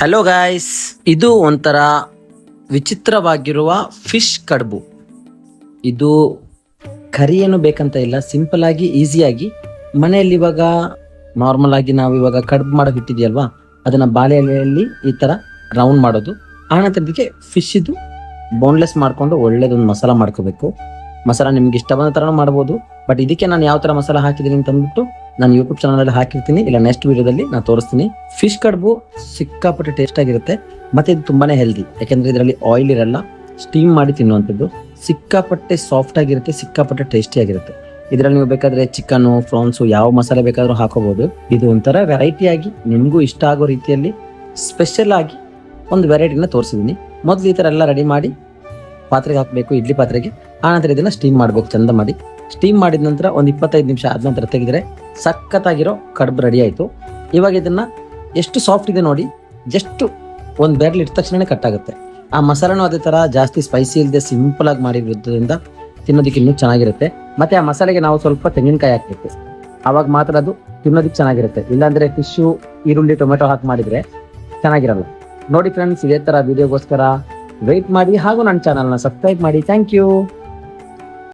Hello guys, ಇದು ಒಂಥರ ವಿಚಿತ್ರವಾಗಿರುವ fish ಕಡುಬು. ಇದು ಕರಿ ಏನು ಬೇಕಂತ ಇಲ್ಲ, ಸಿಂಪಲ್ ಆಗಿ ಈಸಿಯಾಗಿ ಮನೆಯಲ್ಲಿ ಇವಾಗ ನಾರ್ಮಲ್ ಆಗಿ ನಾವು ಇವಾಗ ಕಡುಬು ಮಾಡೋಕೆ ಇಟ್ಟಿದ್ಯಲ್ವಾ, ಅದನ್ನ ಬಾಳೆ ಎಲೆಯಲ್ಲಿ ಈ ತರ ರೌಂಡ್ ಮಾಡೋದು. ಆನಂತರ ಇದಕ್ಕೆ ಫಿಶ್ ಇದು ಬೋನ್ಲೆಸ್ ಮಾಡ್ಕೊಂಡು ಒಳ್ಳೇದೊಂದು ಮಸಾಲ ಮಾಡ್ಕೋಬೇಕು. ಮಸಾಲ ನಿಮ್ಗೆ ಇಷ್ಟ ಬಂದ ತರ ಮಾಡ್ಬೋದು, ಬಟ್ ಇದಕ್ಕೆ ನಾನು ಯಾವ ತರ ಮಸಾಲ ಹಾಕಿದ್ದೀನಿ ಅಂತ ಅಂದ್ಬಿಟ್ಟು ನಾನು ಯೂಟ್ಯೂಬ್ ಚಾನಲ್ ಅಲ್ಲಿ ಹಾಕಿರ್ತೀನಿ, ಇಲ್ಲ ನೆಕ್ಸ್ಟ್ ವಿಡಿಯೋದಲ್ಲಿ ನಾನು ತೋರಿಸ್ತೀನಿ. ಫಿಶ್ ಕಡುಬು ಸಿಕ್ಕಾಪಟ್ಟೆ ಟೇಸ್ಟ್ ಆಗಿರುತ್ತೆ, ಮತ್ತೆ ಇದು ತುಂಬಾನೇ ಹೆಲ್ದಿ, ಯಾಕಂದ್ರೆ ಇದರಲ್ಲಿ ಆಯಿಲ್ ಇರಲ್ಲ, ಸ್ಟೀಮ್ ಮಾಡಿ ತಿನ್ನುವಂಥದ್ದು. ಸಿಕ್ಕಾಪಟ್ಟೆ ಸಾಫ್ಟ್ ಆಗಿರುತ್ತೆ, ಸಿಕ್ಕಾಪಟ್ಟೆ ಟೇಸ್ಟಿ ಆಗಿರುತ್ತೆ. ಇದರಲ್ಲಿ ನೀವು ಬೇಕಾದ್ರೆ ಚಿಕನ್, ಫ್ರಾನ್ಸು ಯಾವ ಮಸಾಲೆ ಬೇಕಾದ್ರೂ ಹಾಕೋಬಹುದು. ಇದು ಒಂಥರ ವೆರೈಟಿ ಆಗಿ ನಿಮ್ಗೂ ಇಷ್ಟ ಆಗೋ ರೀತಿಯಲ್ಲಿ ಸ್ಪೆಷಲ್ ಆಗಿ ಒಂದು ವೆರೈಟಿನ ತೋರಿಸಿದ್ದೀನಿ. ಮೊದಲು ಈ ತರ ಎಲ್ಲ ರೆಡಿ ಮಾಡಿ ಪಾತ್ರೆಗೆ ಹಾಕಬೇಕು, ಇಡ್ಲಿ ಪಾತ್ರೆಗೆ. ಆನಂತರ ಇದನ್ನ ಸ್ಟೀಮ್ ಮಾಡಬೇಕು ಚಂದ ಮಾಡಿ. ಸ್ಟೀಮ್ ಮಾಡಿದ ನಂತರ ಒಂದು 25 ನಿಮಿಷ ಆದ ನಂತರ ತೆಗೆದ್ರೆ ಸಖತ್ತಾಗಿರೋ ಕಡುಬು ರೆಡಿ ಆಯಿತು. ಇವಾಗ ಇದನ್ನ ಎಷ್ಟು ಸಾಫ್ಟ್ ಇದೆ ನೋಡಿ, ಜಸ್ಟ್ ಒಂದು ಬೆರಳು ಇಟ್ಟ ತಕ್ಷಣ ಕಟ್ ಆಗುತ್ತೆ. ಆ ಮಸಾಲೆನೂ ಅದೇ ತರ ಜಾಸ್ತಿ ಸ್ಪೈಸಿ ಇಲ್ಲದೆ ಸಿಂಪಲ್ ಆಗಿ ಮಾಡಿರೋದ್ರಿಂದ ತಿನ್ನೋದಕ್ಕೆ ಇನ್ನೂ ಚೆನ್ನಾಗಿರುತ್ತೆ. ಮತ್ತೆ ಆ ಮಸಾಲೆಗೆ ನಾವು ಸ್ವಲ್ಪ ತೆಂಗಿನಕಾಯಿ ಹಾಕಬೇಕು, ಅವಾಗ ಮಾತ್ರ ಅದು ತಿನ್ನೋದಕ್ಕೆ ಚೆನ್ನಾಗಿರುತ್ತೆ. ಇಲ್ಲಾಂದ್ರೆ ಫಿಶು, ಈರುಳ್ಳಿ, ಟೊಮೆಟೊ ಹಾಕಿ ಮಾಡಿದ್ರೆ ಚೆನ್ನಾಗಿರಲ್ಲ. ನೋಡಿ ಫ್ರೆಂಡ್ಸ್, ಇದೇ ತರ ವಿಡಿಯೋಗೋಸ್ಕರ ವೆಯ್ಟ್ ಮಾಡಿ ಹಾಗೂ ನನ್ನ ಚಾನಲ್ನ ಸಬ್ಸ್ಕ್ರೈಬ್ ಮಾಡಿ. Thank you.